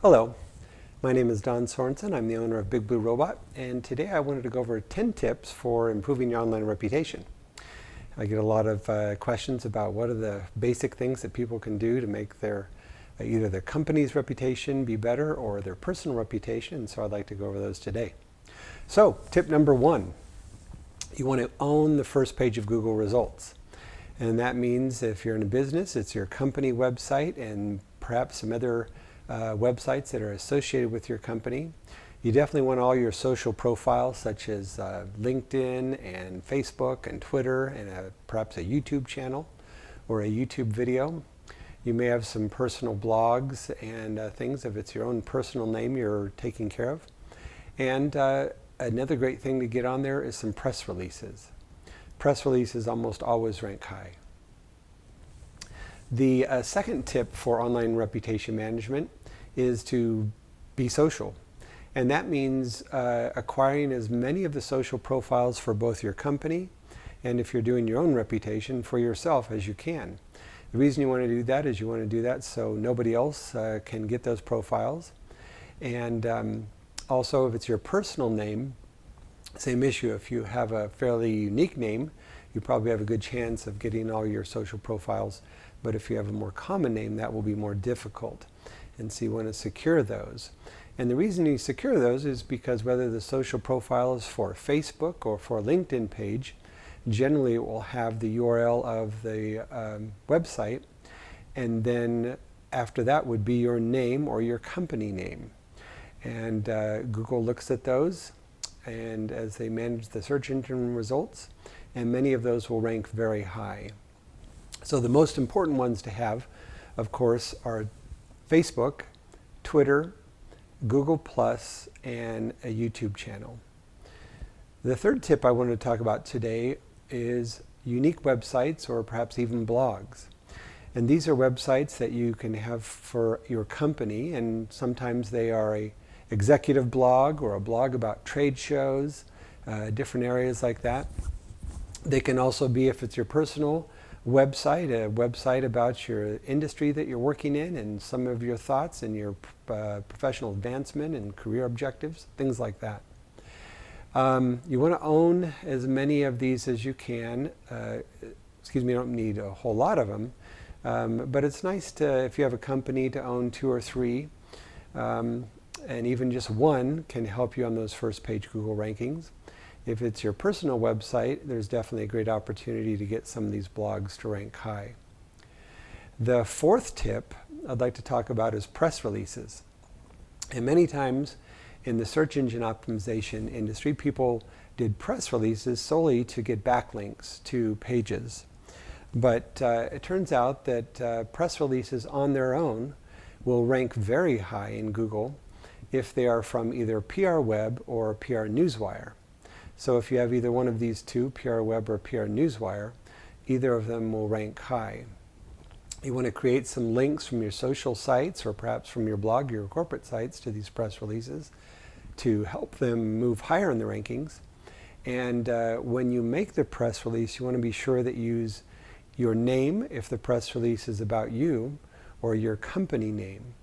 Hello, my name is Don Sorensen. I'm the owner of Big Blue Robot, and today I wanted to go over 10 tips for improving your online reputation. I get a lot of questions about what are the basic things that people can do to make their either their company's reputation be better or their personal reputation, and so I'd like to go over those today. So, tip number 1, you want to own the first page of Google results. And that means if you're in a business, it's your company website and perhaps some other websites that are associated with your company. You definitely want all your social profiles such as LinkedIn and Facebook and Twitter and perhaps a YouTube channel or a YouTube video. You may have some personal blogs and things if it's your own personal name you're taking care of. And another great thing to get on there is some press releases. Press releases almost always rank high. The second tip for online reputation management is to be social. And that means acquiring as many of the social profiles for both your company and if you're doing your own reputation for yourself as you can. The reason you want to do that is you want to do that so nobody else can get those profiles. And also if it's your personal name, same issue. If you have a fairly unique name, you probably have a good chance of getting all your social profiles. But if you have a more common name, that will be more difficult. And so you want to secure those. And the reason you secure those is because whether the social profile is for Facebook or for a LinkedIn page, generally it will have the URL of the website, and then after that would be your name or your company name. And Google looks at those and as they manage the search engine results, and many of those will rank very high. So the most important ones to have, of course, are Facebook, Twitter, Google+, and a YouTube channel. The third tip I wanted to talk about today is unique websites or perhaps even blogs. And these are websites that you can have for your company, and sometimes they are a executive blog or a blog about trade shows, different areas like that. They can also be, if it's your personal website, a website about your industry that you're working in and some of your thoughts and your professional advancement and career objectives, things like that. You want to own as many of these as you can. You don't need a whole lot of them, but it's nice to, if you have a company, to own 2 or 3. And even just one can help you on those first page Google rankings. If it's your personal website, there's definitely a great opportunity to get some of these blogs to rank high. The fourth tip I'd like to talk about is press releases. And many times in the search engine optimization industry, people did press releases solely to get backlinks to pages. But it turns out that press releases on their own will rank very high in Google if they are from either PRWeb or PRNewsire. So if you have either one of these two, PRWeb or PRNewsire, either of them will rank high. You want to create some links from your social sites or perhaps from your blog, your corporate sites, to these press releases to help them move higher in the rankings. And when you make the press release, you want to be sure that you use your name if the press release is about you, or your company name,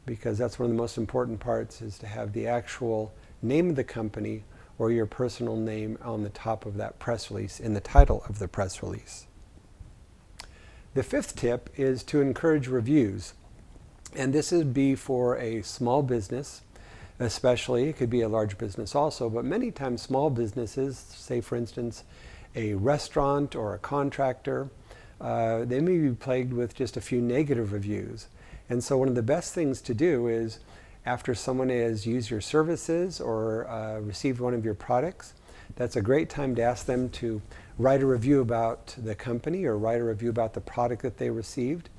because that's one of the most important parts, is to have the actual name of the company or your personal name on the top of that press release in the title of the press release. The fifth tip is to encourage reviews. And this would be for a small business, especially. It could be a large business also, but many times small businesses, say for instance a restaurant or a contractor, they may be plagued with just a few negative reviews. And so one of the best things to do is, after someone has used your services or received one of your products, that's a great time to ask them to write a review about the company or write a review about the product that they received.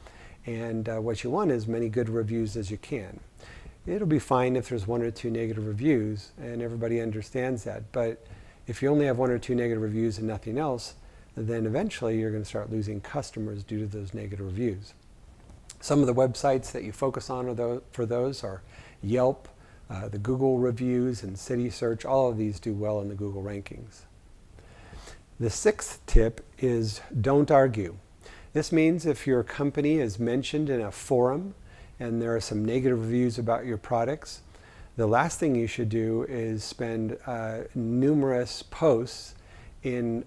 And what you want is as many good reviews as you can. It'll be fine if there's 1 or 2 negative reviews, and everybody understands that. But if you only have 1 or 2 negative reviews and nothing else, then eventually you're going to start losing customers due to those negative reviews. Some of the websites that you focus on for those are Yelp, the Google reviews, and City Search. All of these do well in the Google rankings. The sixth tip is don't argue. This means if your company is mentioned in a forum and there are some negative reviews about your products, the last thing you should do is spend numerous posts in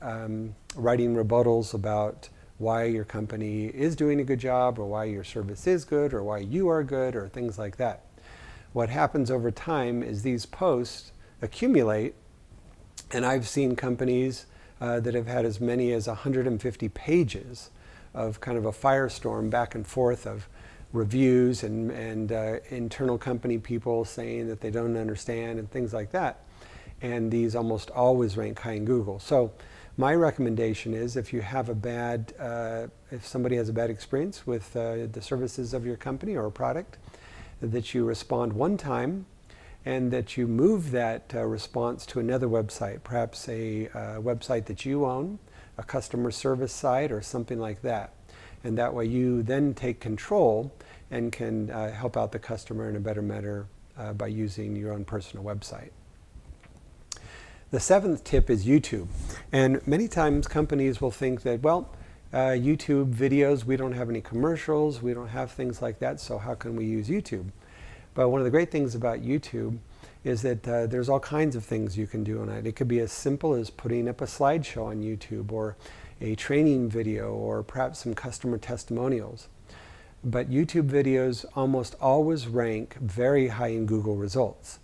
writing rebuttals about why your company is doing a good job, or why your service is good, or why you are good, or things like that. What happens over time is these posts accumulate, and I've seen companies that have had as many as 150 pages of kind of a firestorm back and forth of reviews and internal company people saying that they don't understand and things like that. And these almost always rank high in Google. So my recommendation is, if you have a bad, if somebody has a bad experience with the services of your company or a product, that you respond one time, and that you move that response to another website, perhaps a website that you own, a customer service site, or something like that. And that way you then take control and can help out the customer in a better manner by using your own personal website. The 7th tip is YouTube. And many times companies will think that, well, YouTube videos, we don't have any commercials, we don't have things like that, so how can we use YouTube? But one of the great things about YouTube is that there's all kinds of things you can do on it. It could be as simple as putting up a slideshow on YouTube, or a training video, or perhaps some customer testimonials. But YouTube videos almost always rank very high in Google results.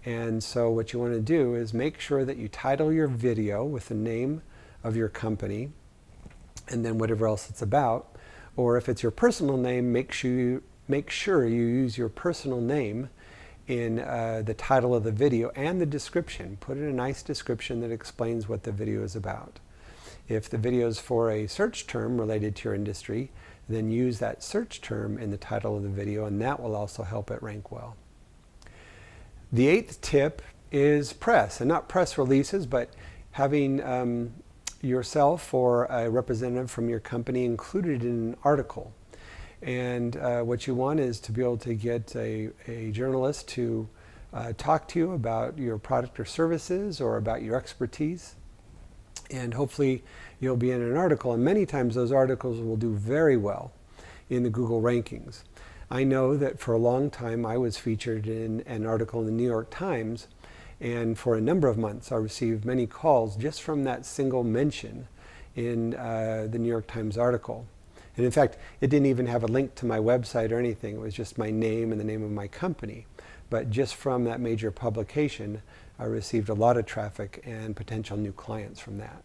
And so what you want to do is make sure that you title your video with the name of your company and then whatever else it's about. Or if it's your personal name, make sure you use your personal name in the title of the video and the description. Put in a nice description that explains what the video is about. If the video is for a search term related to your industry, then use that search term in the title of the video, and that will also help it rank well. The 8th tip is press, and not press releases, but having yourself or a representative from your company included in an article. And what you want is to be able to get a journalist to talk to you about your product or services, or about your expertise. And hopefully you'll be in an article, and many times those articles will do very well in the Google rankings. I know that for a long time I was featured in an article in the New York Times, and for a number of months I received many calls just from that single mention in the New York Times article. And in fact, it didn't even have a link to my website or anything. It was just my name and the name of my company. But just from that major publication, I received a lot of traffic and potential new clients from that.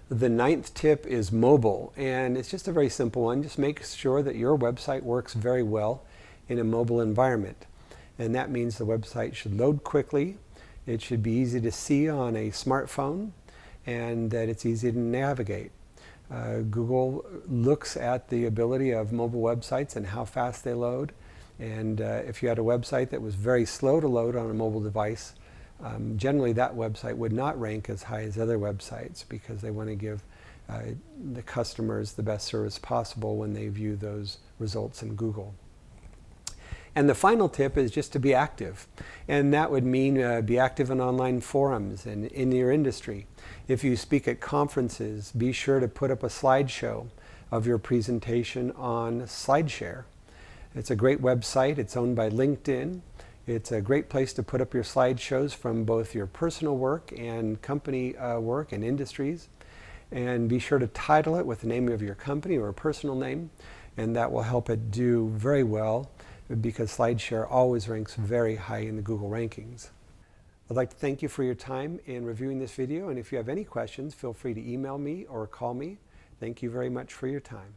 The 9th tip is mobile, and it's just a very simple one. Just make sure that your website works very well in a mobile environment. And that means the website should load quickly, it should be easy to see on a smartphone, and that it's easy to navigate. Google looks at the ability of mobile websites and how fast they load. And if you had a website that was very slow to load on a mobile device, generally that website would not rank as high as other websites, because they want to give the customers the best service possible when they view those results in Google. And the final tip is just to be active. And that would mean be active in online forums and in your industry. If you speak at conferences, be sure to put up a slideshow of your presentation on SlideShare. It's a great website. It's owned by LinkedIn. It's a great place to put up your slideshows from both your personal work and company work and industries. And be sure to title it with the name of your company or a personal name, and that will help it do very well, because SlideShare always ranks very high in the Google rankings. I'd like to thank you for your time in reviewing this video, and if you have any questions, feel free to email me or call me. Thank you very much for your time.